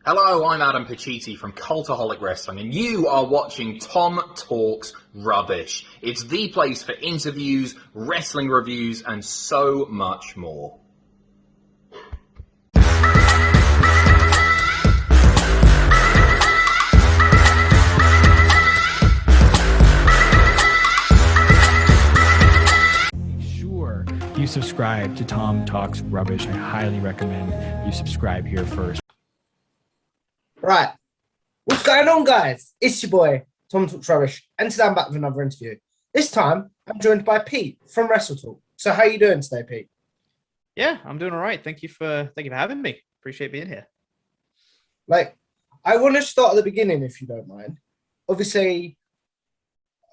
Hello, I'm Adam Pacitti from Cultaholic Wrestling, and you are watching Tom Talks Rubbish. It's the place for interviews, wrestling reviews, and so much more. Sure, you subscribe to Tom Talks Rubbish. I highly recommend you subscribe here first. Right, what's going on, guys? It's your boy, Tom Talks Rubbish, and today I'm back with another interview. This time, I'm joined by Pete from WrestleTalk. So how are you doing today, Pete? Yeah, I'm doing all right. Thank you for having me. Appreciate being here. I want to start at the beginning, if you don't mind. Obviously,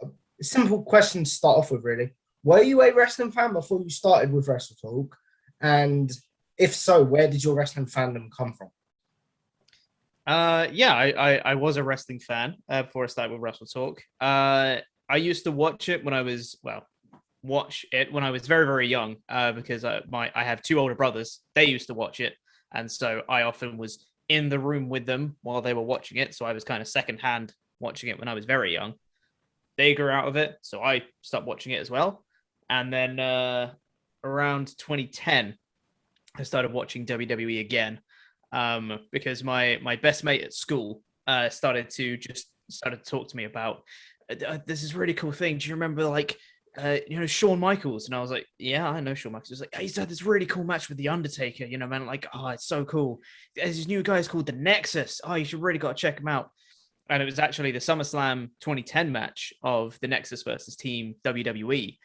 a simple question to start off with, really. Were you a wrestling fan before you started with WrestleTalk? And if so, where did your wrestling fandom come from? I was a wrestling fan before I started with WrestleTalk. I used to watch it when I was very, very young because I have two older brothers. They used to watch it, and so I often was in the room with them while they were watching it. So I was kind of secondhand watching it when I was very young. They grew out of it, so I stopped watching it as well. And then around 2010, I started watching WWE again. Because my best mate at school started to talk to me about this is a really cool thing. Do you remember Shawn Michaels? And I was like, yeah, I know Shawn Michaels. He was like, he's had this really cool match with The Undertaker, man. Like, oh, it's so cool. There's this new guy called The Nexus. Oh, you should really got to check him out. And it was actually the SummerSlam 2010 match of The Nexus versus Team WWE.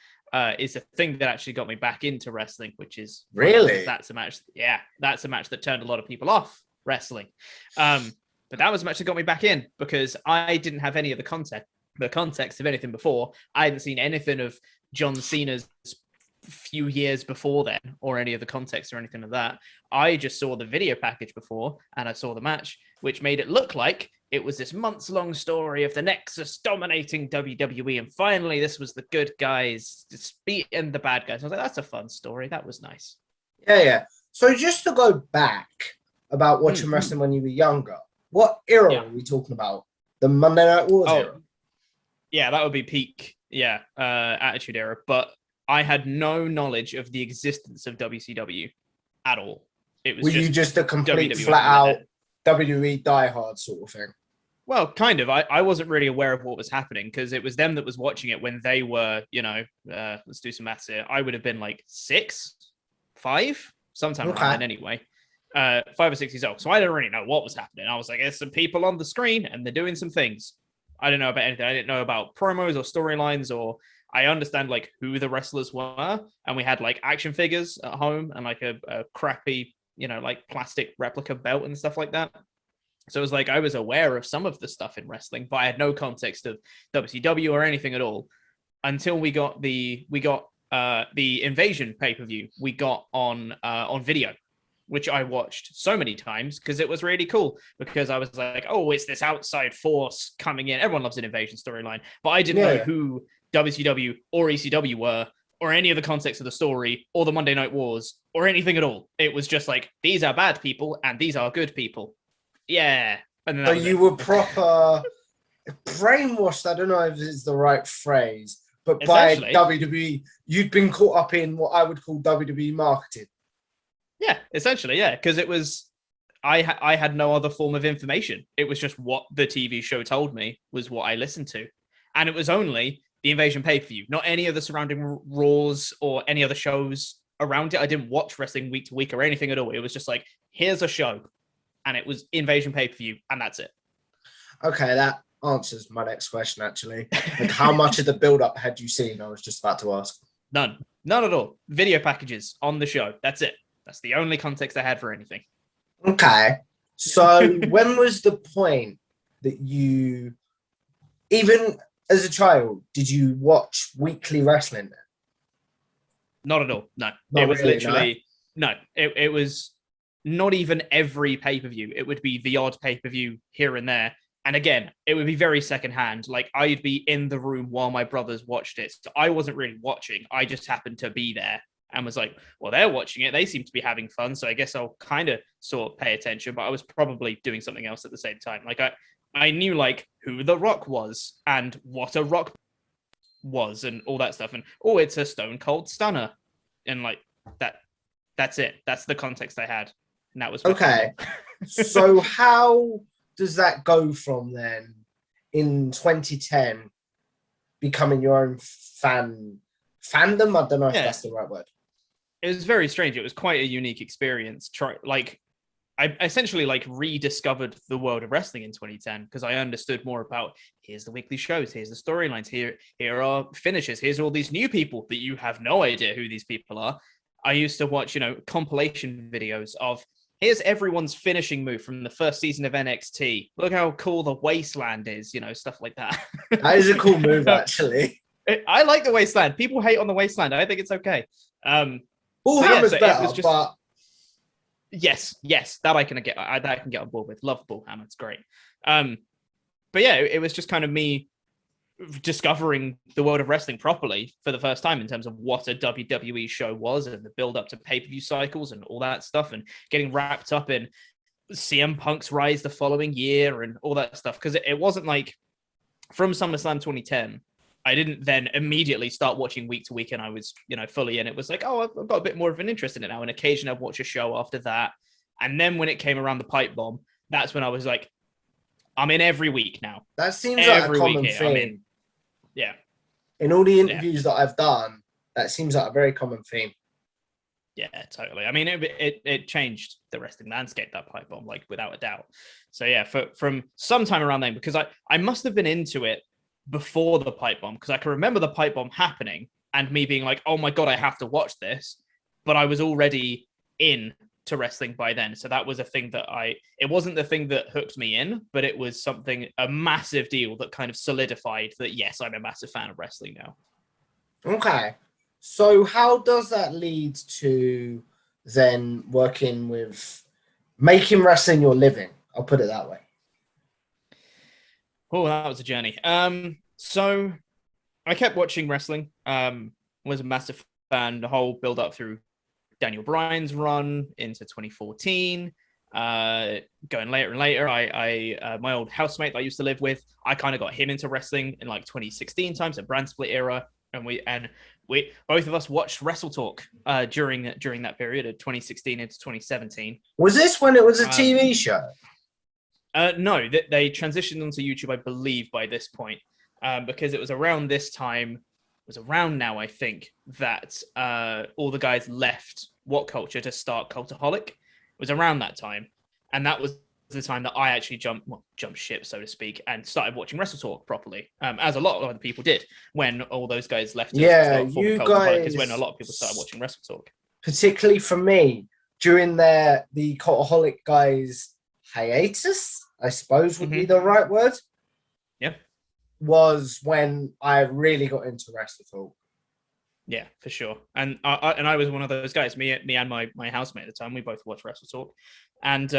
Is the thing that actually got me back into wrestling, which is really that's a match. Yeah, that's a match that turned a lot of people off wrestling. But that was a match that got me back in because I didn't have any of the context of anything before. I hadn't seen anything of John Cena's few years before then, or any of the context or anything of that. I just saw the video package before, and I saw the match, which made it look like it was this months-long story of the Nexus dominating WWE, and finally this was the good guys beating the bad guys. I was like, that's a fun story. That was nice. Yeah. So just to go back about watching wrestling when you were younger, what era are we talking about? The Monday Night Wars era? Yeah, that would be peak, Attitude Era. But I had no knowledge of the existence of WCW at all. It was Were you just a complete WWE flat-out WWE diehard sort of thing? Well, kind of. I wasn't really aware of what was happening because it was them that was watching it when they were, let's do some maths here. I would have been like 5, sometime around then anyway. 5 or 6 years old. So I didn't really know what was happening. I was like, there's some people on the screen and they're doing some things. I didn't know about anything. I didn't know about promos or storylines, or I understand like who the wrestlers were. And we had like action figures at home and like a crappy, like plastic replica belt and stuff like that. So it was like I was aware of some of the stuff in wrestling, but I had no context of WCW or anything at all until we got the Invasion pay-per-view we got on video, which I watched so many times because it was really cool. Because I was like, oh, it's this outside force coming in. Everyone loves an Invasion storyline, but I didn't know who WCW or ECW were, or any of the context of the story, or the Monday Night Wars, or anything at all. It was just like, these are bad people and these are good people. Yeah. And then so you were proper brainwashed. I don't know if it's the right phrase, but by WWE, you'd been caught up in what I would call WWE marketing. Yeah, essentially, yeah. Because it was, I had no other form of information. It was just what the TV show told me was what I listened to. And it was only the Invasion pay-per-view, not any of the surrounding Raws or any other shows around it. I didn't watch wrestling week to week or anything at all. It was just like, here's a show, and it was Invasion pay-per-view, and that's it. Okay, that answers my next question, actually. Like, how much of the build-up had you seen? I was just about to ask. None at all. Video packages on the show. That's it. That's the only context I had for anything. Okay. So when was the point that you, even as a child, did you watch weekly wrestling then? Not at all. No. Not it was really, literally, no. It was not even every pay-per-view. It would be the odd pay-per-view here and there. And again, it would be very secondhand. Like, I'd be in the room while my brothers watched it. So I wasn't really watching. I just happened to be there and was like, well, they're watching it. They seem to be having fun. So I guess I'll kind of sort of pay attention, but I was probably doing something else at the same time. Like I knew like who The Rock was and what a rock was and all that stuff. And, oh, it's a Stone Cold Stunner. And like that's it. That's the context I had. And that was okay. So how does that go from then in 2010 becoming your own fandom? I don't know if that's the right word. It was very strange. It was quite a unique experience. I essentially like rediscovered the world of wrestling in 2010 because I understood more about here's the weekly shows, here's the storylines, here are finishes, here's all these new people that you have no idea who these people are. I used to watch, compilation videos of here's everyone's finishing move from the first season of NXT. Look how cool the Wasteland is, stuff like that. That is a cool move, actually. I like the Wasteland. People hate on the Wasteland. I think it's okay. Bullhammer's better, but yes, that I can get on board with. Love Bullhammer, it's great. But yeah, it was just kind of me discovering the world of wrestling properly for the first time in terms of what a WWE show was and the build up to pay-per-view cycles and all that stuff, and getting wrapped up in CM Punk's rise the following year and all that stuff. Because it wasn't like from SummerSlam 2010, I didn't then immediately start watching week to week and I was, fully in. It was like, oh, I've got a bit more of an interest in it now. And occasionally I'd watch a show after that. And then when it came around the pipe bomb, that's when I was like, I'm in every week now. That seems like a common theme. Yeah. In all the interviews that I've done, that seems like a very common theme. Yeah, totally. I mean, it changed the wrestling landscape, that pipe bomb, like without a doubt. So yeah, from sometime around then, because I must have been into it before the pipe bomb, because I can remember the pipe bomb happening and me being like, oh my God, I have to watch this. But I was already in to wrestling by then. So that was a thing that it wasn't the thing that hooked me in, but it was a massive deal that kind of solidified that, yes, I'm a massive fan of wrestling now. Okay. So how does that lead to then making wrestling your living? I'll put it that way. Oh, that was a journey. So I kept watching wrestling. Was a massive fan. The whole build up through Daniel Bryan's run into 2014. Going later and later. I my old housemate that I used to live with, I kind of got him into wrestling in like 2016 times, a brand split era, and we both of us watched WrestleTalk during that period of 2016 into 2017. Was this when it was a TV show? No, they transitioned onto YouTube, I believe, by this point, because it was around this time, it was around now, I think, that all the guys left What Culture to start Cultaholic. It was around that time, and that was the time that I actually jumped ship, so to speak, and started watching WrestleTalk properly, as a lot of other people did when all those guys left. Yeah, you guys, is when a lot of people started watching WrestleTalk. Particularly for me, during the Cultaholic guys' hiatus, I suppose would be the right word. Yeah, was when I really got into WrestleTalk. Yeah, for sure. And I was one of those guys. Me and my housemate at the time, we both watched WrestleTalk, and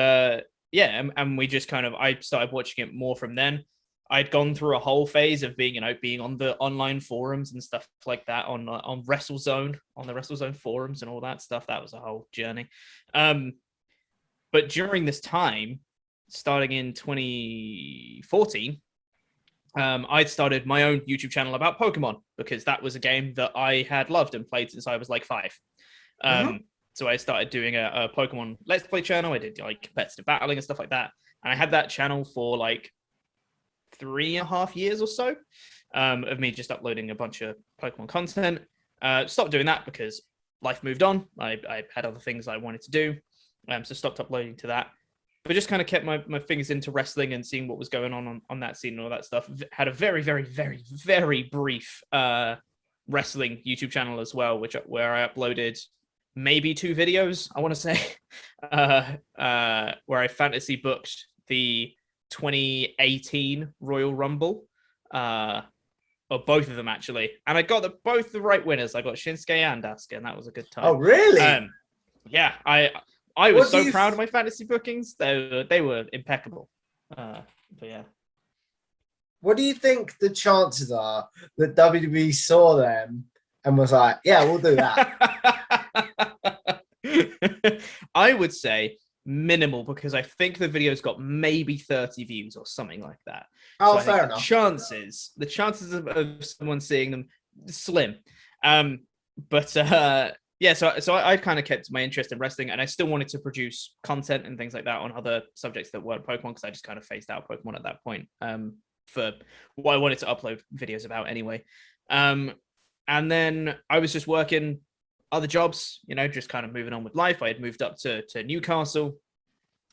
and we just I started watching it more from then. I'd gone through a whole phase of being on the online forums and stuff like that on WrestleZone, on the WrestleZone forums and all that stuff. That was a whole journey. But during this time, starting in 2014, I'd started my own YouTube channel about Pokemon because that was a game that I had loved and played since I was like 5. So I started doing a Pokemon Let's Play channel. I did like competitive battling and stuff like that. And I had that channel for like 3.5 years or so of me just uploading a bunch of Pokemon content. Stopped doing that because life moved on. I had other things I wanted to do. So stopped uploading to that. But just kind of kept my fingers into wrestling and seeing what was going on that scene and all that stuff. Had a very, very, very, very brief wrestling YouTube channel as well, where I uploaded maybe 2 videos, I want to say, where I fantasy booked the 2018 Royal Rumble, or both of them actually. And I got both the right winners. I got Shinsuke and Asuka, and that was a good time. Oh, really? Yeah, I was so proud of my fantasy bookings. They were impeccable. But yeah. What do you think the chances are that WWE saw them and was like, yeah, we'll do that? I would say minimal because I think the video's got maybe 30 views or something like that. Oh, so I fair think enough. the chances of someone seeing them slim. But yeah, so I kind of kept my interest in wrestling, and I still wanted to produce content and things like that on other subjects that weren't Pokemon, because I just kind of phased out Pokemon at that point. For what I wanted to upload videos about anyway. And then I was just working other jobs, just kind of moving on with life. I had moved up to Newcastle,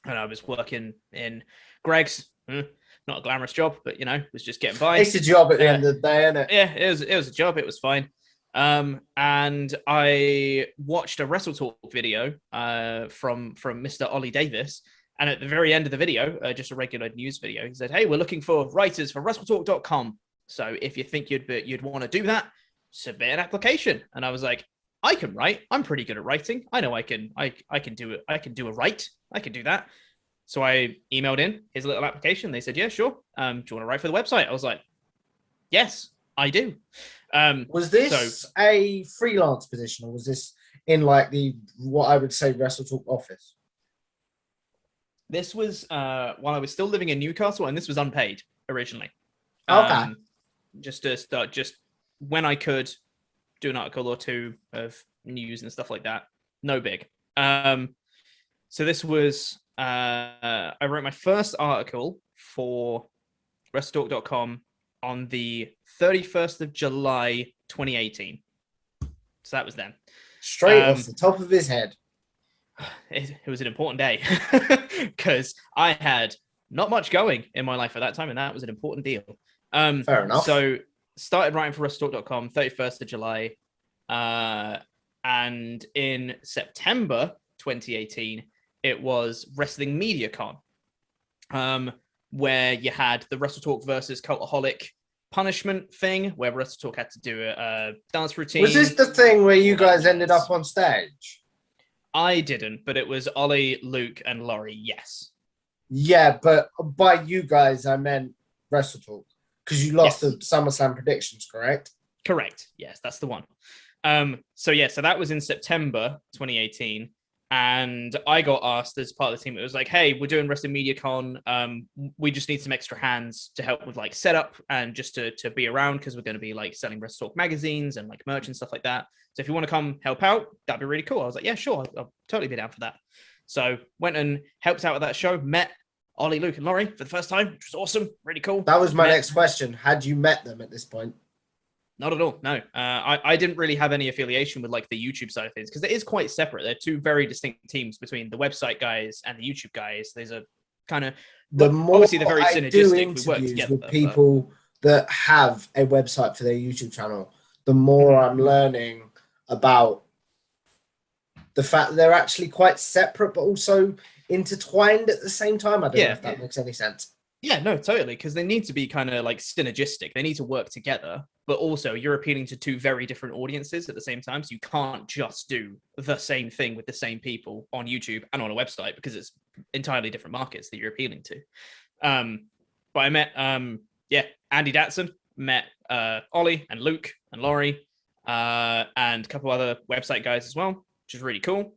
and I was working in Greg's. Not a glamorous job, but was just getting by. It's a job at the end of the day, isn't it? Yeah, it was a job. It was fine. And I watched a WrestleTalk video from Mr. Ollie Davis. And at the very end of the video, just a regular news video, he said, "Hey, we're looking for writers for WrestleTalk.com. So if you think you'd want to do that, submit an application." And I was like, I can write. I'm pretty good at writing. I know I can do it. I can do a write. I can do that. So I emailed in his little application. They said, "Yeah, sure. Do you want to write for the website?" I was like, "Yes, I do." Was this a freelance position, or was this in like what I would say WrestleTalk office? This was while I was still living in Newcastle, and this was unpaid originally. Okay. Just to start, just when I could do an article or two of news and stuff like that. No big. So this was, I wrote my first article for WrestleTalk.com on the 31st of July, 2018. So that was then. Straight off the top of his head. It was an important day because I had not much going in my life at that time, and that was an important deal. Fair enough. So started writing for WrestleTalk.com 31st of July, and in September 2018 it was Wrestling Media Con, where you had the WrestleTalk versus Cultaholic punishment thing, where WrestleTalk had to do a dance routine. Was this the thing where you guys ended up on stage? I didn't, but it was Ollie, Luke, and Laurie. Yes. Yeah, but by you guys, I meant WrestleTalk, because you lost the SummerSlam predictions, correct? Correct. Yes, that's the one. So that was in September 2018, and I got asked as part of the team. It was like, "Hey, we're doing Wrestling Media Con. We just need some extra hands to help with like setup and just to be around, because we're going to be like selling WrestleTalk magazines and like merch and stuff like that. So if you want to come help out, that'd be really cool." I was like, "Yeah, sure, I'll totally be down for that." So went and helped out at that show, met Ollie, Luke, and Laurie for the first time, which was awesome, really cool. That was my next question. Had you met them at this point? Not at all, no. I didn't really have any affiliation with like the YouTube side of things, because it is quite separate. They're two very distinct teams between the website guys and the YouTube guys. There's a kind of, obviously they're very synergistic. We work together with people that have a website for their YouTube channel, the more I'm learning about the fact that they're actually quite separate, but also intertwined at the same time. I don't know if that makes any sense. Yeah, no, totally. Because they need to be kind of like synergistic. They need to work together, but also you're appealing to two very different audiences at the same time. So you can't just do the same thing with the same people on YouTube and on a website, because it's entirely different markets that you're appealing to. But I met, Andy Datson, met Ollie and Luke and Laurie, and a couple other website guys as well, which is really cool.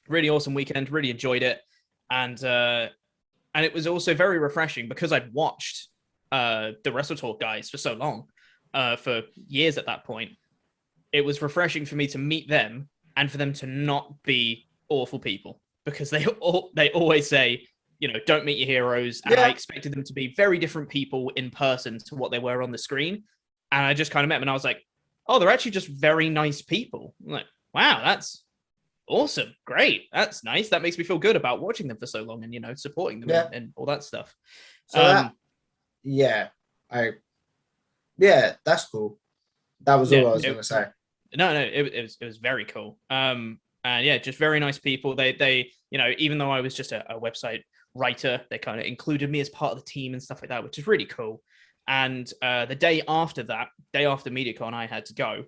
Really awesome weekend. Really enjoyed it. And it was also very refreshing, because I'd watched the WrestleTalk guys for so long, for years at that point. It was refreshing for me to meet them and for them to not be awful people, because they always say, don't meet your heroes. And I expected them to be very different people in person to what they were on the screen. And I just kind of met them and I was like, oh, they're actually just very nice people. I'm like, wow, that's awesome. Great. That's nice. That makes me feel good about watching them for so long and, supporting them and all that stuff. So that's cool. That was all I was going to say. No, it was very cool. And just very nice people. They even though I was just a website writer, they kind of included me as part of the team and stuff like that, which is really cool. And the day after MediaCon, I had to go,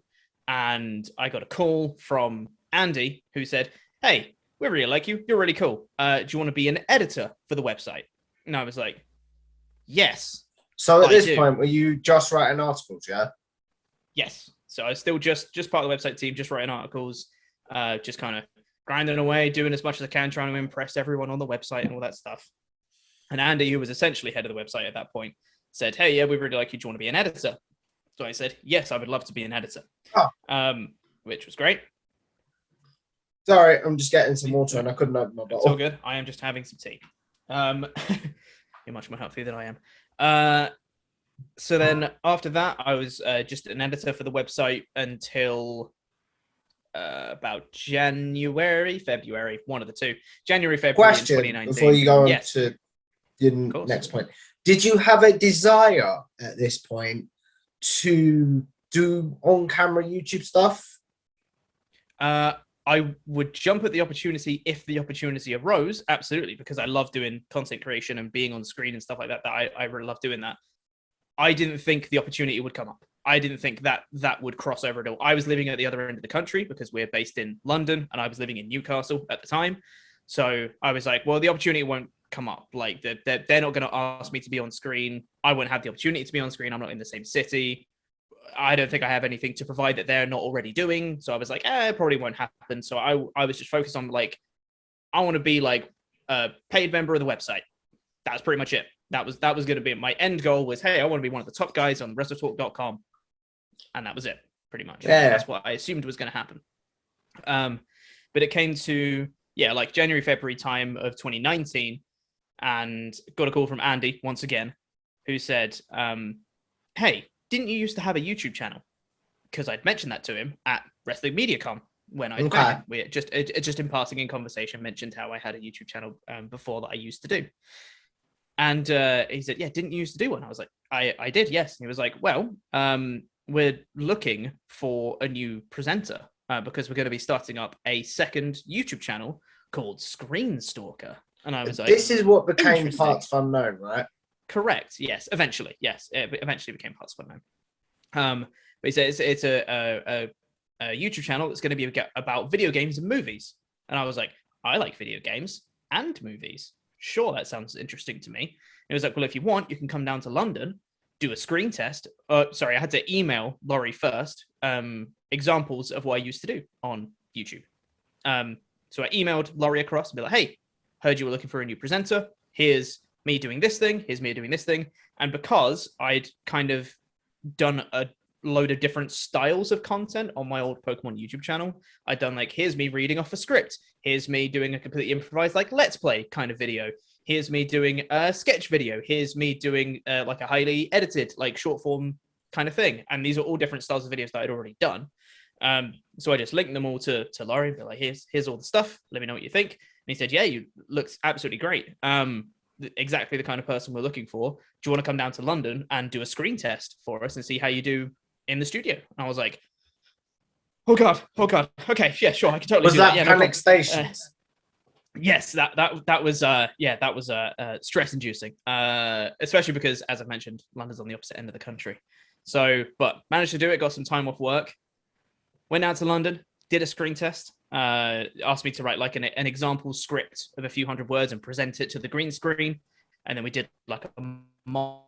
and I got a call from Andy, who said, "Hey, we really like you. You're really cool. Do you want to be an editor for the website?" And I was like, "Yes." So at this point, were you just writing articles, yeah? Yes. So I was still just part of the website team, just writing articles. just kind of grinding away, doing as much as I can, trying to impress everyone on the website and all that stuff. And Andy, who was essentially head of the website at that point, said, "Hey, yeah, we really like you. Do you want to be an editor?" So I said, "Yes, I would love to be an editor," which was great. Sorry, I'm just getting some water and I couldn't open my bottle. It's all good. I am just having some tea. You're much more healthy than I am. So then after that, I was just an editor for the website until about February, one of the two. February Question, in 2019. before you go on to your next point. Did you have a desire at this point to do on-camera YouTube stuff? I would jump at the opportunity if the opportunity arose, absolutely, because I love doing content creation and being on screen and stuff like that. I really love doing that. I didn't think the opportunity would come up. I didn't think that would cross over at all. I was living at the other end of the country because we're based in London and I was living in Newcastle at the time. So I was like, well, the opportunity won't come up. Like they're not going to ask me to be on screen. I won't have the opportunity to be on screen. I'm not in the same city. I don't think I have anything to provide that they're not already doing. So I was like, it probably won't happen. So I was just focused on like, I want to be like a paid member of the website. That's pretty much it. That was going to be my end goal was, hey, I want to be one of the top guys on WrestleTalk.com. And that was it, pretty much. Yeah. That's what I assumed was going to happen. But it came to, like January, February time of 2019 and got a call from Andy once again, who said, hey, didn't you used to have a YouTube channel? Because I'd mentioned that to him at Wrestling MediaCon when I met him. We just in passing in conversation mentioned how I had a YouTube channel before that I used to do. And he said, yeah, didn't you used to do one? I was like, I did, yes. And he was like, well, we're looking for a new presenter because we're going to be starting up a second YouTube channel called Screen Stalker. And I was like, this is what became Parts Unknown, right? Correct. Yes. Eventually. Yes. It eventually became Parts Unknown. But he said it's a YouTube channel that's going to be about video games and movies. And I was like, I like video games and movies. Sure, that sounds interesting to me. And he was like, well, if you want, you can come down to London, do a screen test. Sorry, I had to email Laurie first, examples of what I used to do on YouTube. So I emailed Laurie across and be like, hey, heard you were looking for a new presenter. Here's me doing this thing. Here's me doing this thing. And because I'd kind of done a load of different styles of content on my old Pokemon YouTube channel, I'd done like, here's me reading off a script. Here's me doing a completely improvised, like, let's play kind of video. Here's me doing a sketch video. Here's me doing like a highly edited, like short form kind of thing. And these are all different styles of videos that I'd already done. So I just linked them all to Laurie and be like, here's all the stuff. Let me know what you think. And he said, yeah, you looks absolutely great. Exactly the kind of person we're looking for. Do you want to come down to London and do a screen test for us and see how you do in the studio? And I was like, oh god, okay, yeah, sure, I can totally do that. Yeah, Panic Stations? Yes, that was stress inducing, especially because, as I mentioned, London's on the opposite end of the country. So, but managed to do it, got some time off work, went out to London, did a screen test, asked me to write like an example script of a few hundred words and present it to the green screen. And then we did like a mock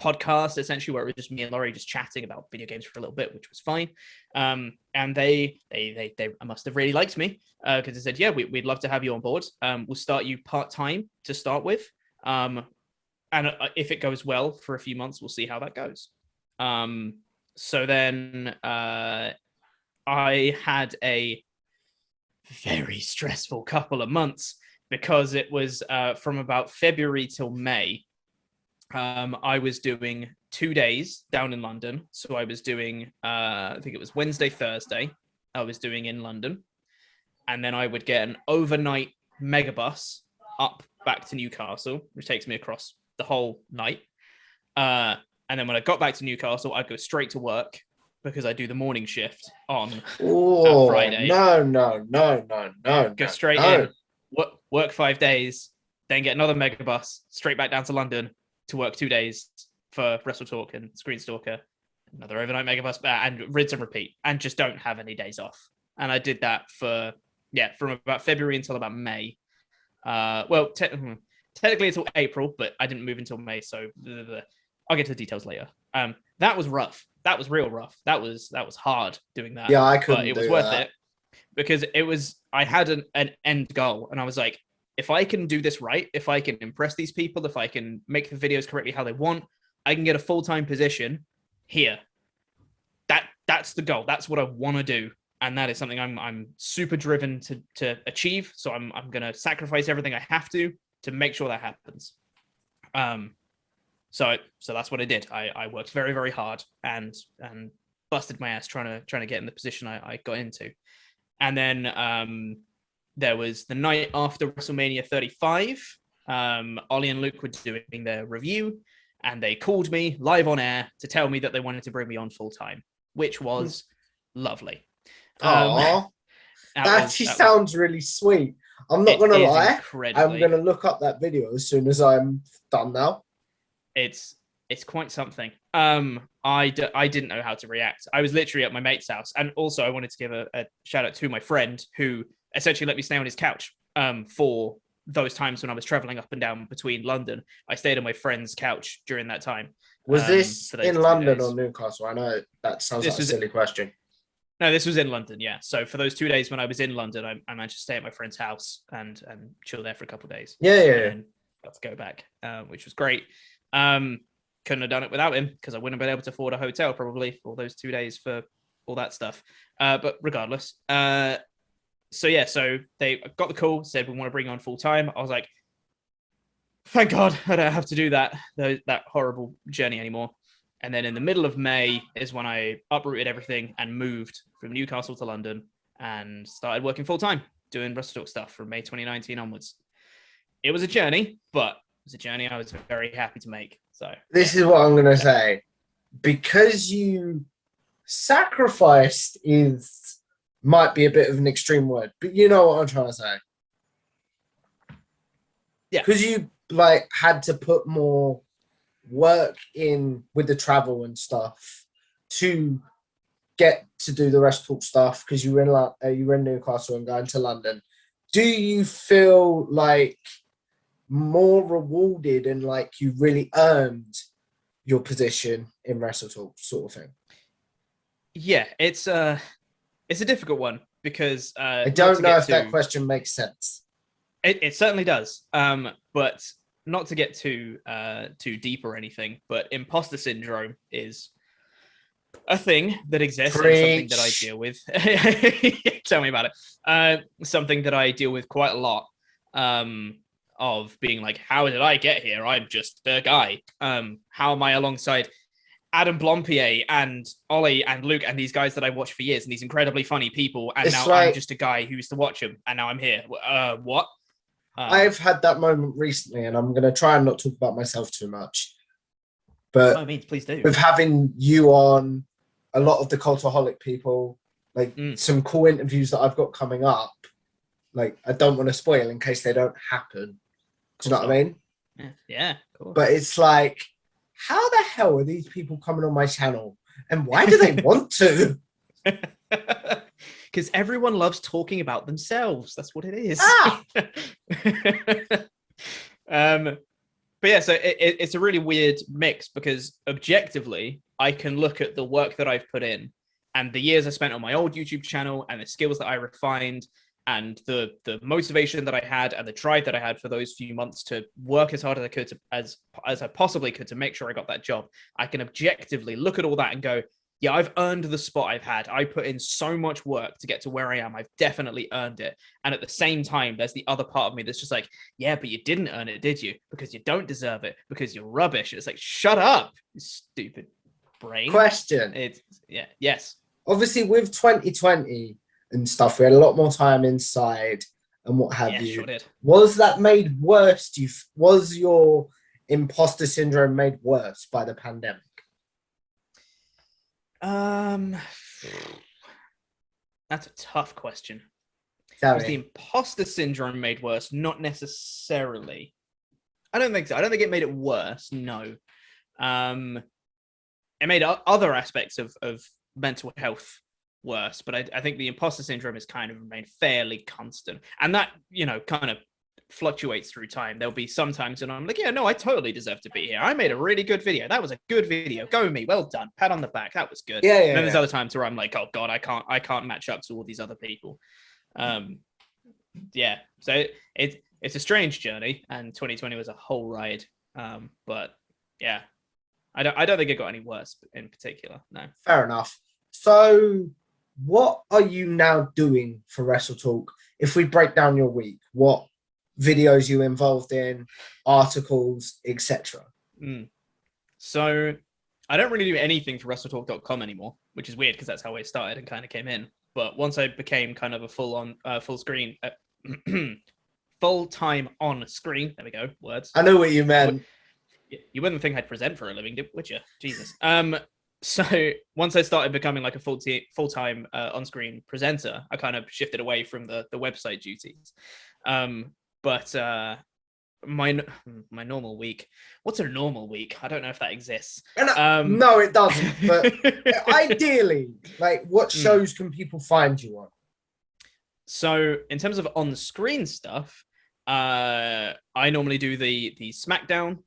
podcast, essentially, where it was just me and Laurie just chatting about video games for a little bit, which was fine. And they must have really liked me because they said, yeah, we'd love to have you on board. We'll start you part-time to start with. And if it goes well for a few months, we'll see how that goes. So then I had a very stressful couple of months because it was from about February till May. I was doing 2 days down in London. So I was doing, I think it was Wednesday, Thursday, I was doing in London. And then I would get an overnight megabus up back to Newcastle, which takes me across the whole night. And then when I got back to Newcastle, I'd go straight to work because I do the morning shift on Friday. No. Go straight in, work 5 days, then get another megabus straight back down to London to work 2 days for WrestleTalk and Screen Stalker, another overnight megabus, and rinse and repeat, and just don't have any days off. And I did that from about February until about May. Technically until April, but I didn't move until May, so I'll get to the details later. That was rough. That was real rough. That was hard doing that. Yeah, I couldn't. But it was worth it. because I had an end goal, and I was like, if I can do this right, if I can impress these people, if I can make the videos correctly how they want, I can get a full-time position here. That's the goal. That's what I want to do, and that is something I'm super driven to achieve. So I'm gonna sacrifice everything I have to make sure that happens. So that's what I did. I worked very, very hard and busted my ass trying to get in the position I got into. And then there was the night after WrestleMania 35. Ollie and Luke were doing their review, and they called me live on air to tell me that they wanted to bring me on full time, which was lovely. That actually sounds really sweet. I'm not going to lie. I'm going to look up that video as soon as I'm done now. It's quite something. I didn't know how to react. I was literally at my mate's house. And also I wanted to give a shout out to my friend who essentially let me stay on his couch for those times when I was traveling up and down between London. I stayed on my friend's couch during that time. Was this in London or Newcastle? I know that sounds like a silly question. No, this was in London, yeah. So for those 2 days when I was in London, I managed to stay at my friend's house and chill there for a couple of days. Yeah. Got to go back, which was great. Couldn't have done it without him because I wouldn't have been able to afford a hotel probably for those 2 days for all that stuff. But regardless, so they got the call, said we want to bring you on full time. I was like, thank God I don't have to do that horrible journey anymore. And then in the middle of May is when I uprooted everything and moved from Newcastle to London and started working full time doing WrestleTalk stuff from May 2019 onwards. It was a journey, but it was a journey I was very happy to make. So this is what I'm going to say. Because you sacrificed might be a bit of an extreme word, but you know what I'm trying to say. Yeah. Because you had to put more work in with the travel and stuff to get to do the WrestleTalk stuff because you were in Newcastle and going to London. Do you feel like more rewarded and like you really earned your position in WrestleTalk sort of thing? Yeah, it's a difficult one because I don't know if that question makes sense. It certainly does. But not to get too deep or anything, but imposter syndrome is a thing that exists and something that I deal with. Tell me about it. Something that I deal with quite a lot. Of being like, how did I get here? I'm just a guy. How am I alongside Adam Blompier and Ollie and Luke and these guys that I watched for years and these incredibly funny people, and now I'm just a guy who used to watch them, and now I'm here. What? I've had that moment recently, and I'm going to try and not talk about myself too much. But by all means, please do. With having you on, a lot of the Cultaholic people, some cool interviews that I've got coming up, I don't want to spoil in case they don't happen. Do you know what I mean? Yeah, cool. But it's like, how the hell are these people coming on my channel? And why do they want to? Because everyone loves talking about themselves. That's what it is. But yeah, so it's a really weird mix because objectively, I can look at the work that I've put in and the years I spent on my old YouTube channel and the skills that I refined and the motivation that I had and the drive that I had for those few months to work as hard as I could as I possibly could to make sure I got that job. I can objectively look at all that and go, yeah, I've earned the spot I've had. I put in so much work to get to where I am. I've definitely earned it. And at the same time, there's the other part of me that's just like, yeah, but you didn't earn it, did you? Because you don't deserve it, because you're rubbish. It's like, shut up, you stupid brain. Question. Yes. Obviously, with 2020 and stuff, we had a lot more time inside and what have you. Sure did. Was that made worse? Was your imposter syndrome made worse by the pandemic? That's a tough question. Was the imposter syndrome made worse? Not necessarily. I don't think so. I don't think it made it worse. No. It made other aspects of mental health worse, but I think the imposter syndrome has kind of remained fairly constant. And that, kind of fluctuates through time. There'll be some times when I'm like, yeah, no, I totally deserve to be here. I made a really good video. That was a good video. Go me. Well done. Pat on the back. That was good. Yeah, and then there's other times where I'm like, oh God, I can't match up to all these other people. Yeah. So it's a strange journey, and 2020 was a whole ride. But yeah, I don't think it got any worse in particular. No. Fair enough. So what are you now doing for WrestleTalk? If we break down your week, what videos you involved in, articles, etc. So I don't really do anything for WrestleTalk.com anymore, which is weird because that's how I started and kind of came in. But once I became kind of a full screen, full time on screen. There we go. Words. I know what you meant. You wouldn't think I'd present for a living, would you? Jesus. So once I started becoming like a full-time on-screen presenter, I kind of shifted away from the website duties. But my normal week. What's a normal week? I don't know if that exists. No, it doesn't. But ideally, like, what shows can people find you on? So in terms of on-screen stuff, I normally do the SmackDown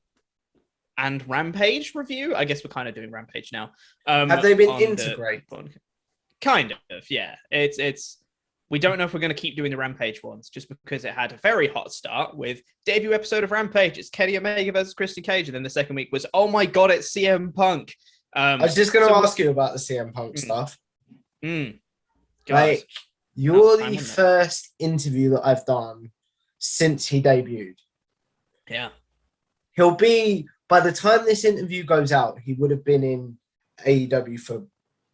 and Rampage review. I guess we're kind of doing Rampage now. Have they been integrated? Kind of, yeah. It's we don't know if we're going to keep doing the Rampage ones, just because it had a very hot start with debut episode of Rampage. It's Kenny Omega versus Christian Cage, and then the second week was, oh my God, it's CM Punk. I was just going to ask you about the CM Punk stuff. Like, you're the first interview that I've done since he debuted. Yeah. He'll be, by the time this interview goes out, he would have been in AEW for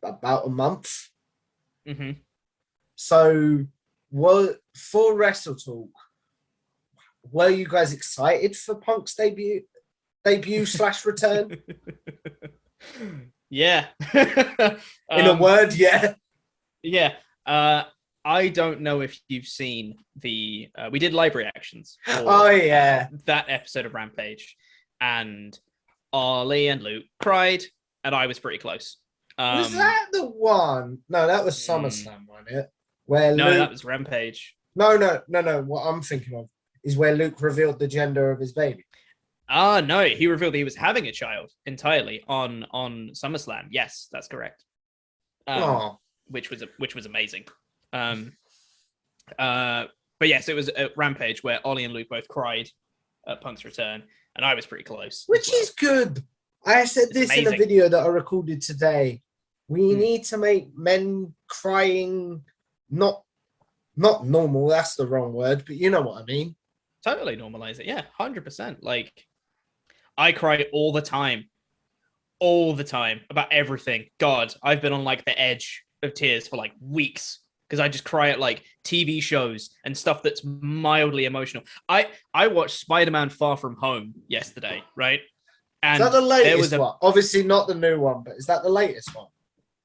about a month. So, for WrestleTalk, were you guys excited for Punk's debut / return? Yeah. In a word, yeah. Yeah. I don't know if you've seen the we did live reactions for, that episode of Rampage, and Ollie and Luke cried, and I was pretty close. Was that the one? No, that was SummerSlam, wasn't it? That was Rampage. No. What I'm thinking of is where Luke revealed the gender of his baby. No, he revealed he was having a child entirely on SummerSlam. Yes, that's correct. Which was amazing. But yes, it was a Rampage where Ollie and Luke both cried at Punk's return, and I was pretty close. Which is good. I said this in a video that I recorded today. We need to make men crying not normal. That's the wrong word, but you know what I mean. Totally normalize it. Yeah, 100%. Like, I cry all the time about everything. God, I've been on like the edge of tears for like weeks because I just cry at like TV shows and stuff that's mildly emotional. I watched Spider-Man Far From Home yesterday, right? And is that the latest one? Obviously not the new one, but is that the latest one?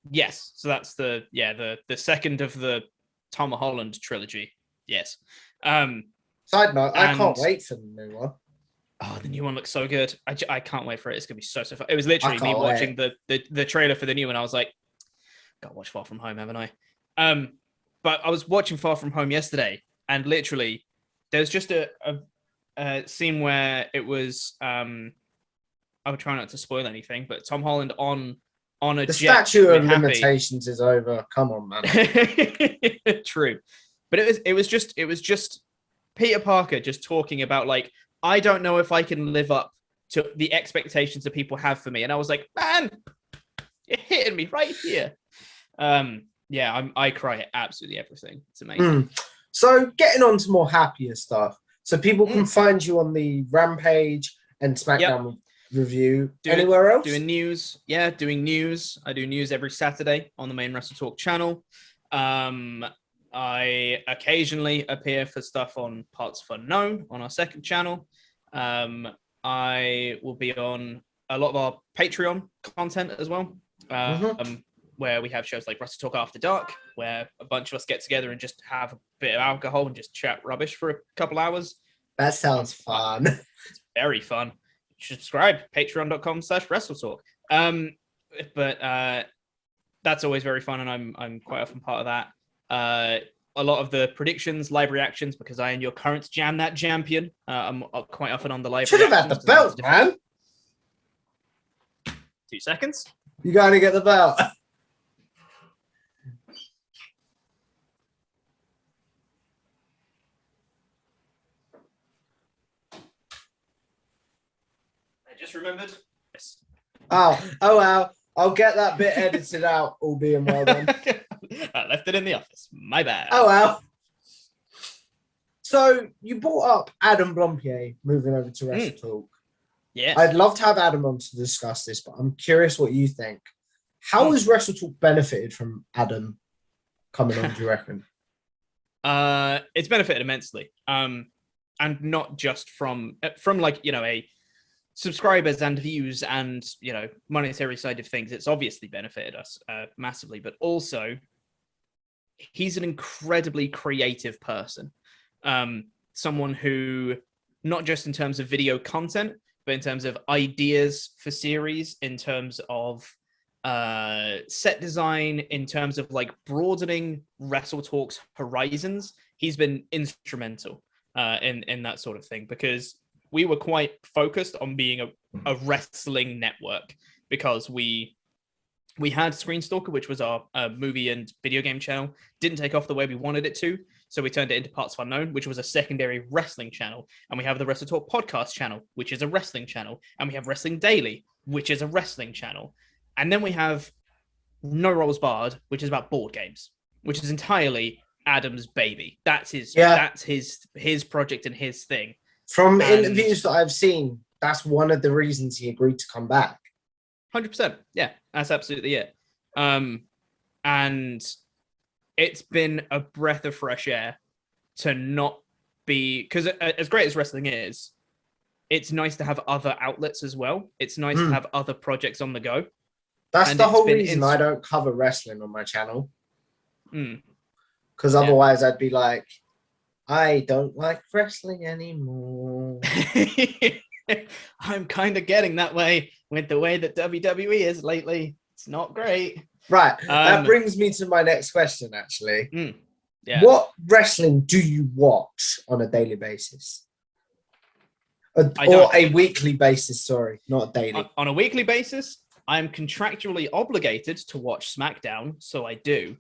Yes. So that's the second of the Tom Holland trilogy. Yes. Side note, I can't wait for the new one. Oh, the new one looks so good. I can't wait for it. It's gonna be so fun. It was literally me watching the trailer for the new one. I was like, gotta watch Far From Home, haven't I? But I was watching Far From Home yesterday, and literally there's just a scene where it was I would try not to spoil anything, but Tom Holland on a the jet statute of limitations is over. Come on, man. True. But it was just Peter Parker just talking about, like, I don't know if I can live up to the expectations that people have for me. And I was like, man, you're hitting me right here. I cry at absolutely everything. It's amazing. So getting on to more happier stuff. So people can find you on the Rampage and SmackDown review. Anywhere else? Doing news. Yeah, doing news. I do news every Saturday on the main WrestleTalk channel. I occasionally appear for stuff on Parts of Unknown on our second channel. I will be on a lot of our Patreon content as well, where we have shows like WrestleTalk After Dark, where a bunch of us get together and just have a bit of alcohol and just chat rubbish for a couple hours. That sounds fun. It's very fun. Subscribe, patreon.com/WrestleTalk. But that's always very fun, and I'm quite often part of that. a lot of the predictions, live reactions, because I am your current Jam That champion. I'm quite often on the live Should have had the belt, man. 2 seconds. You gotta get the belt. I just remembered. Yes. Oh wow. I'll get that bit edited out, all being well then. I left it in the office. My bad. Oh well. So you brought up Adam Blompier moving over to WrestleTalk. Yes. I'd love to have Adam on to discuss this, but I'm curious what you think. How has WrestleTalk benefited from Adam coming on, do you reckon? It's benefited immensely. And not just from like, a subscribers and views and, monetary side of things. It's obviously benefited us massively, but also he's an incredibly creative person. Someone who, not just in terms of video content, but in terms of ideas for series, in terms of set design, in terms of like broadening WrestleTalk's horizons, he's been instrumental in that sort of thing, because we were quite focused on being a wrestling network, because we had Screenstalker, which was our movie and video game channel, didn't take off the way we wanted it to. So we turned it into Parts of Unknown, which was a secondary wrestling channel. And we have the WrestleTalk podcast channel, which is a wrestling channel. And we have Wrestling Daily, which is a wrestling channel. And then we have No Rolls Barred, which is about board games, which is entirely Adam's baby. That's his project and his thing. From interviews that I've seen, that's one of the reasons he agreed to come back. 100%. Yeah, that's absolutely it. And it's been a breath of fresh air to not be, because as great as wrestling is, it's nice to have other outlets as well. It's nice to have other projects on the go. That's the whole reason I don't cover wrestling on my channel. Because otherwise I'd be like, I don't like wrestling anymore. I'm kind of getting that way with the way that WWE is lately. It's not great. Right. That brings me to my next question, actually. Yeah. What wrestling do you watch on a daily basis? Or a weekly basis, sorry, not a daily. On a weekly basis, I'm contractually obligated to watch SmackDown, so I do.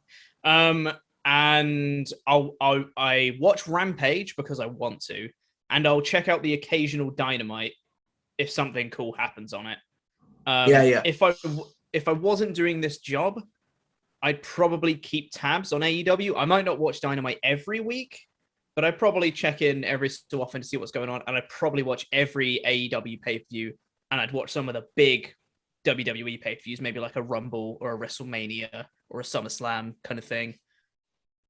And I watch Rampage because I want to, and I'll check out the occasional Dynamite if something cool happens on it. If I wasn't doing this job, I'd probably keep tabs on AEW. I might not watch Dynamite every week, but I'd probably check in every so often to see what's going on, and I'd probably watch every AEW pay-per-view, and I'd watch some of the big WWE pay-per-views, maybe like a Rumble or a WrestleMania or a SummerSlam kind of thing.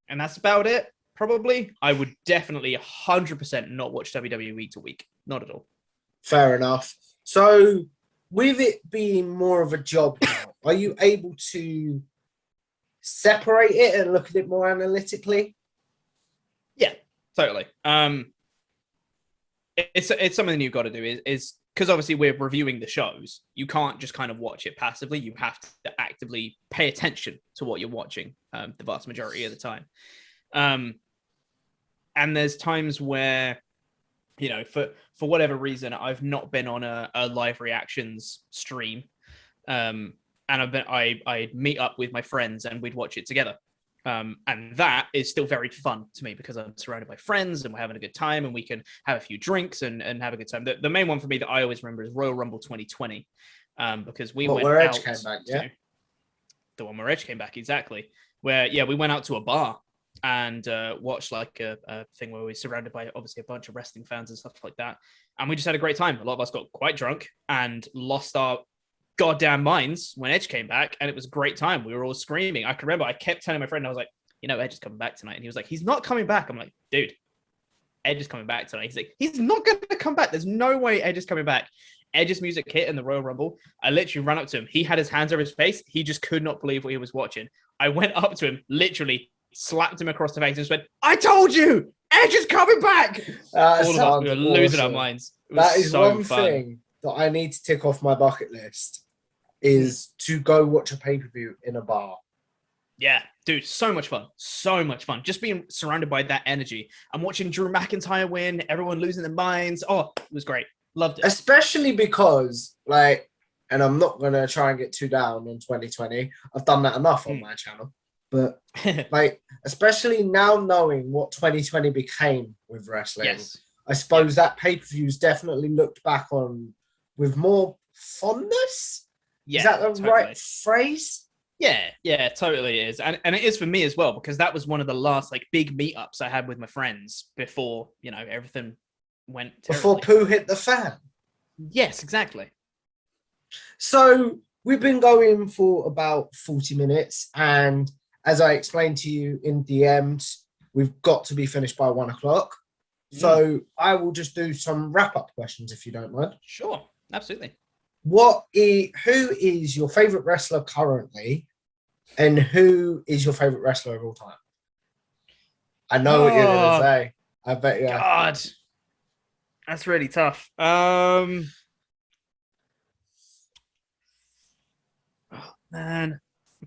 And that's about it, probably. I would definitely 100% not watch WWE week to week. Not at all. Fair enough. So, with it being more of a job now, are you able to separate it and look at it more analytically? Yeah, totally. It's something you've got to do is because obviously we're reviewing the shows. You can't just kind of watch it passively. You have to actively pay attention to what you're watching the vast majority of the time. And there's times where, for whatever reason, I've not been on a live reactions stream. And I'd meet up with my friends and we'd watch it together. And that is still very fun to me because I'm surrounded by friends and we're having a good time and we can have a few drinks and have a good time. The main one for me that I always remember is Royal Rumble 2020. Because we went where out Edge came back, yeah? The one where Edge came back, exactly. Where, we went out to a bar and watched like a thing where we were surrounded by obviously a bunch of wrestling fans and stuff like that. And we just had a great time. A lot of us got quite drunk and lost our goddamn minds when Edge came back, and it was a great time. We were all screaming. I can remember I kept telling my friend, I was like, Edge is coming back tonight. And he was like, he's not coming back. I'm like, dude, Edge is coming back tonight. He's like, he's not going to come back. There's no way Edge is coming back. Edge's music hit in the Royal Rumble. I literally ran up to him. He had his hands over his face. He just could not believe what he was watching. I went up to him, literally slapped him across the face and just went, I told you, Edge is coming back. All of us, we were losing our minds. That is so one thing that I need to tick off my bucket list, is to go watch a pay-per-view in a bar. Yeah, dude, so much fun. So much fun. Just being surrounded by that energy. I'm watching Drew McIntyre win, everyone losing their minds. Oh, it was great. Loved it. Especially because, like, and I'm not going to try and get too down on 2020. I've done that enough on my channel. But, like, especially now knowing what 2020 became with wrestling, Yes. I suppose that pay-per-view's definitely looked back on with more fondness. Yeah, Is that the totally. right phrase? Yeah, totally is. And it is for me as well, because that was one of the last like big meetups I had with my friends before, everything went terribly. Before poo hit the fan. Yes, exactly. So we've been going for about 40 minutes, and as I explained to you in DMs, we've got to be finished by 1 o'clock. So I will just do some wrap-up questions if you don't mind. Sure, absolutely. Who is your favorite wrestler currently, and who is your favorite wrestler of all time? I know what you're gonna say. I bet you. God, that's really tough. Man,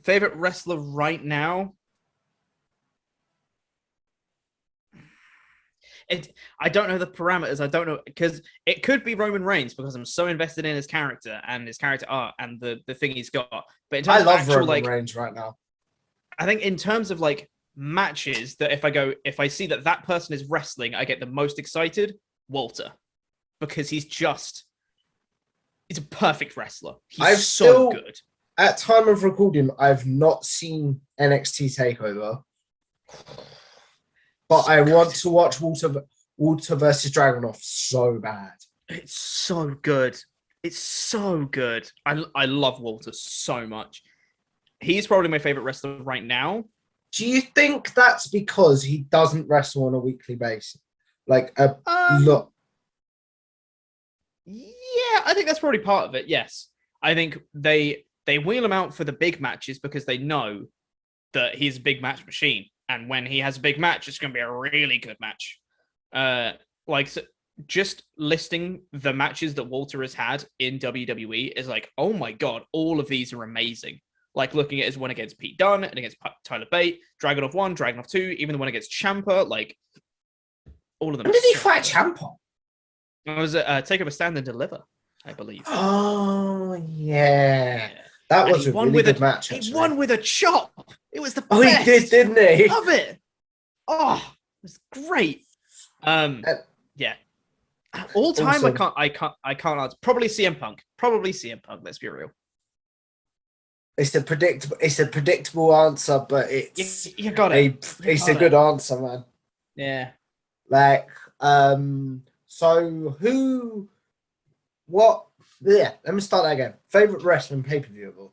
favorite wrestler right now. I don't know the parameters. I don't know, because it could be Roman Reigns because I'm so invested in his character and his character art and the thing he's got. But in terms of actual, Roman Reigns right now. I think in terms of like matches that if I see that person is wrestling, I get the most excited. Walter, because he's a perfect wrestler. He's so good. At time of recording, I've not seen NXT Takeover. But I want to watch Walter versus Dragunov so bad. It's so good. It's so good. I love Walter so much. He's probably my favorite wrestler right now. Do you think that's because he doesn't wrestle on a weekly basis? Like a lot. Yeah, I think that's probably part of it. Yes. I think they wheel him out for the big matches because they know that he's a big match machine. And when he has a big match, it's going to be a really good match. Just listing the matches that Walter has had in WWE is like, oh my God, all of these are amazing. Like looking at his one against Pete Dunne and against Tyler Bate, Dragunov 1, Dragunov 2, even the one against Ciampa, like all of them. When did he fight Ciampa? It was Takeover Stand and Deliver, I believe. Oh, yeah. That was a really good match. He won with a chop. It was the best. Oh, he did, didn't he? Love it. Oh, it was great. Yeah. All time, awesome. I can't answer. Probably CM Punk. Let's be real. It's a predictable answer, but it's you got it. It's a good answer, man. Yeah. Like, so what? Yeah, let me start that again. Favorite wrestling pay-per-view of all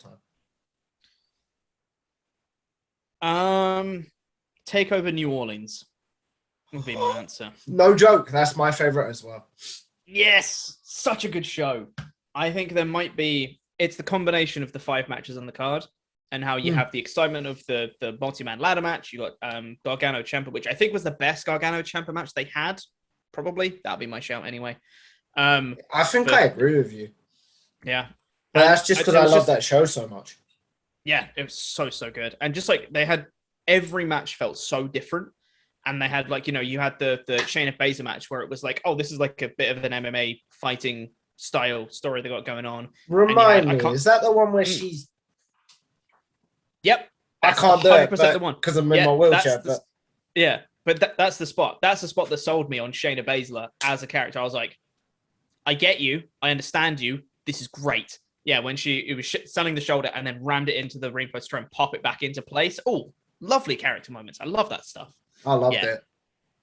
time? Takeover New Orleans would be my answer. No joke, that's my favorite as well. Yes, such a good show. I think it's the combination of the 5 matches on the card and how you have the excitement of the multi-man ladder match. You got Gargano Ciampa, which I think was the best Gargano Ciampa match they had. Probably that'll be my shout anyway. I think I agree with you. Yeah. But that's just because I love that show so much. Yeah, it was so good. And just like they had every match felt so different. And they had like, you had the Shayna Baszler match where it was like, oh, this is like a bit of an MMA fighting style story they got going on. Remind me, is that the one where she's... Yep. I can't do it because I'm in my wheelchair. But that's the spot. That's the spot that sold me on Shayna Baszler as a character. I was like, I get you. I understand you. This is great. Yeah, when it was selling the shoulder and then rammed it into the ring post to try and pop it back into place. Oh, lovely character moments. I love that stuff. I loved it.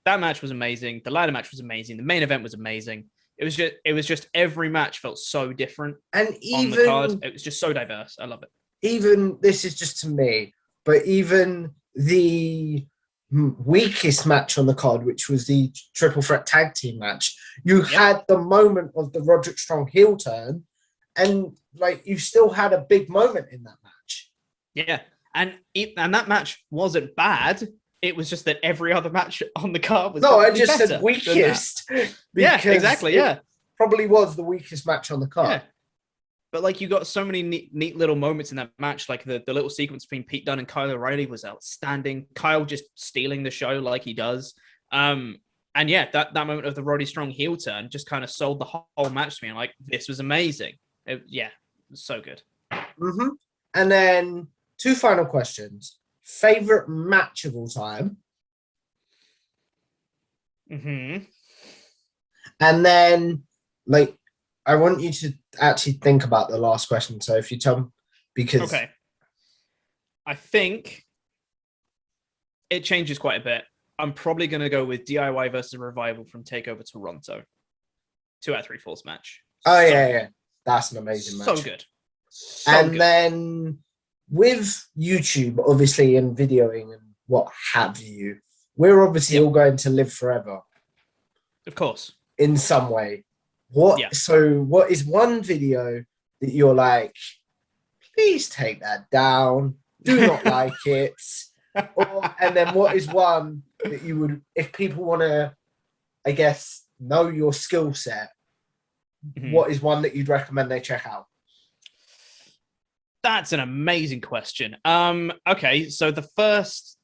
That match was amazing. The ladder match was amazing. The main event was amazing. It was just every match felt so different. And even on the card, it was just so diverse. I love it. Even this is just to me, but even the weakest match on the card, which was the triple threat tag team match, you had the moment of the Roderick Strong heel turn, and like you still had a big moment in that match. Yeah, and that match wasn't bad. It was just that every other match on the card was I just said weakest. Yeah, exactly. Yeah, probably was the weakest match on the card. But like you got so many neat little moments in that match, like the little sequence between Pete Dunne and Kyle O'Reilly was outstanding. Kyle just stealing the show like he does. And yeah, that moment of the Roddy Strong heel turn just kind of sold the whole match to me. I'm like, this was amazing. It was so good. Mm-hmm. And then 2 final questions. Favorite match of all time? Mm-hmm. And then, like, I want you to actually think about the last question. So if you tell me, because... Okay. I think it changes quite a bit. I'm probably going to go with DIY versus Revival from TakeOver Toronto. 2 out of 3 falls match. Oh, yeah. That's an amazing match. So good. Then with YouTube, obviously, and videoing and what have you, we're obviously all going to live forever. Of course. In some way. So what is one video that you're like, please take that down, do not like it? And then what is one that you would, if people want to, I guess, know your skill set, what is one that you'd recommend they check out? That's an amazing question. Okay, so the first,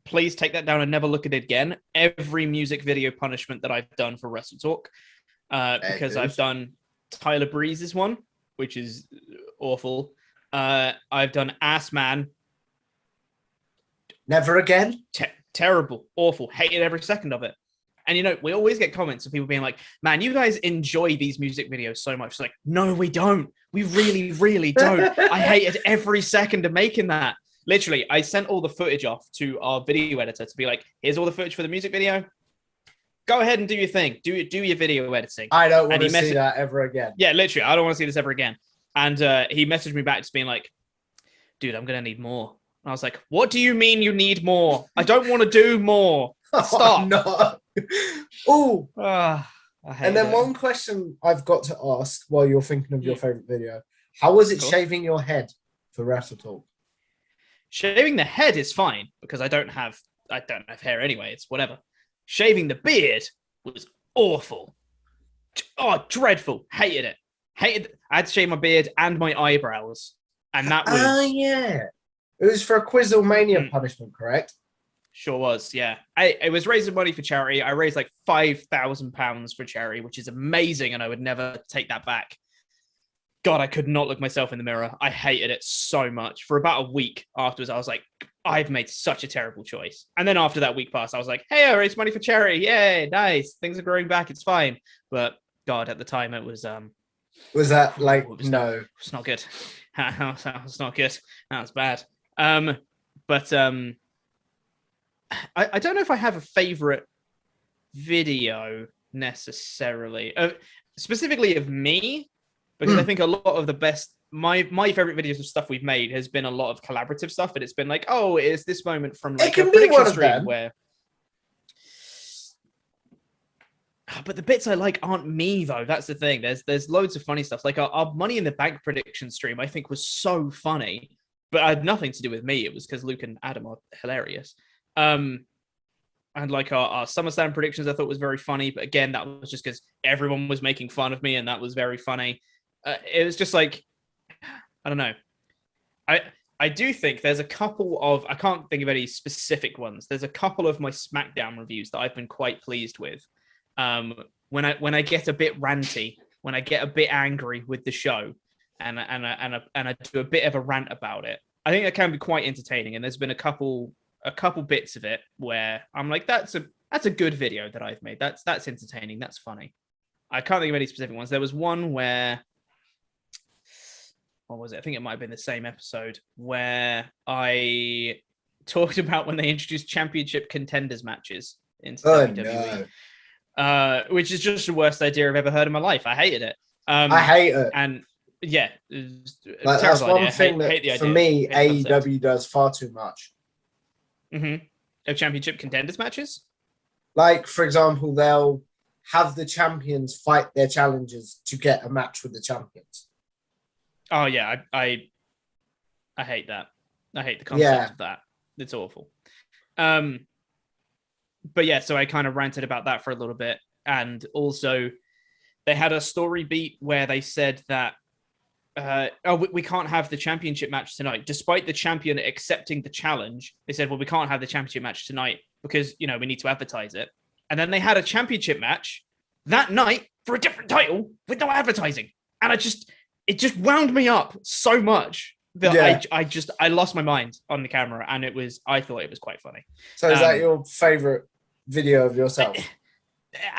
please take that down and never look at it again. Every music video punishment that I've done for WrestleTalk, because I've done Tyler Breeze's one, which is awful. I've done Ass Man. Never again. Terrible, awful, hated every second of it. And you know, we always get comments of people being like, "Man, you guys enjoy these music videos so much." It's like, no, we don't. We really, really don't. I hated every second of making that. Literally, I sent all the footage off to our video editor to be like, "Here's all the footage for the music video. Go ahead and do your thing. Do your video editing." I don't want to see that ever again. Yeah, literally, I don't want to see this ever again. And he messaged me back just being like, "Dude, I'm gonna need more." And I was like, "What do you mean you need more? I don't want to do more. Stop." Oh, and then one question I've got to ask while you're thinking of your favorite video: how was it shaving your head for WrestleTalk? Shaving the head is fine because I don't have hair anyway. It's whatever. Shaving the beard was awful. Oh, dreadful. Hated it. I had to shave my beard and my eyebrows, and that was. Oh yeah, it was for a Quizzlemania punishment, correct? Sure was, yeah. I was raising money for charity. I raised like £5,000 for charity, which is amazing, and I would never take that back. God, I could not look myself in the mirror. I hated it so much. For about a week afterwards, I was like, I've made such a terrible choice. And then after that week passed, I was like, hey, I raised money for charity. Yay, nice. Things are growing back. It's fine. But God, at the time, it was... Was that like, no? It's not good. It's not good. That was bad. I don't know if I have a favorite video necessarily, specifically of me, because I think a lot of the best, my favorite videos of stuff we've made has been a lot of collaborative stuff, and it's been like, oh, it's this moment from like a prediction stream where. But the bits I like aren't me though. That's the thing. There's loads of funny stuff. Like our Money in the Bank prediction stream, I think was so funny, but it had nothing to do with me. It was because Luke and Adam are hilarious. And like our SummerSlam predictions, I thought was very funny. But again, that was just because everyone was making fun of me, and that was very funny. It was just like, I don't know. I do think there's a couple of, I can't think of any specific ones. There's a couple of my SmackDown reviews that I've been quite pleased with. When I get a bit ranty, when I get a bit angry with the show, and I do a bit of a rant about it, I think that can be quite entertaining. And there's been a couple bits of it where I'm like, that's a good video that I've made. That's entertaining. That's funny. I can't think of any specific ones. There was one where, what was it? I think it might have been the same episode where I talked about when they introduced championship contenders matches into WWE. No. Which is just the worst idea I've ever heard in my life. I hated it. I hate it. And yeah, like, that's one idea. Thing that for me, AEW does far too much. Of championship contenders matches? Like, for example, they'll have the champions fight their challengers to get a match with the champions. Oh yeah, I hate that. I hate the concept of that. It's awful. But yeah, so I kind of ranted about that for a little bit. And also they had a story beat where they said that we can't have the championship match tonight, despite the champion accepting the challenge. They said, well, we can't have the championship match tonight because, you know, we need to advertise it. And then they had a championship match that night for a different title with no advertising. And it just wound me up so much that I lost my mind on the camera, and I thought it was quite funny. So is that your favorite video of yourself?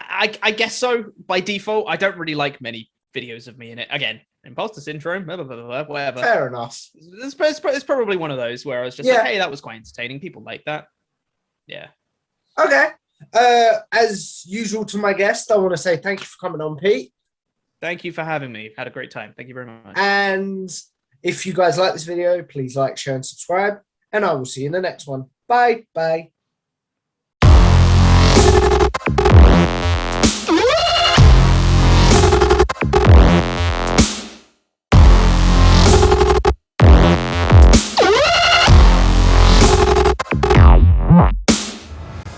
I guess so. By default, I don't really like many videos of me in it. Again, imposter syndrome, blah, blah, blah, blah, whatever. Fair enough. It's probably one of those where I was just like, hey, that was quite entertaining. People like that. Yeah. Okay. As usual to my guest, I want to say thank you for coming on, Pete. Thank you for having me. Had a great time. Thank you very much. And if you guys like this video, please like, share, and subscribe. And I will see you in the next one. Bye. Bye.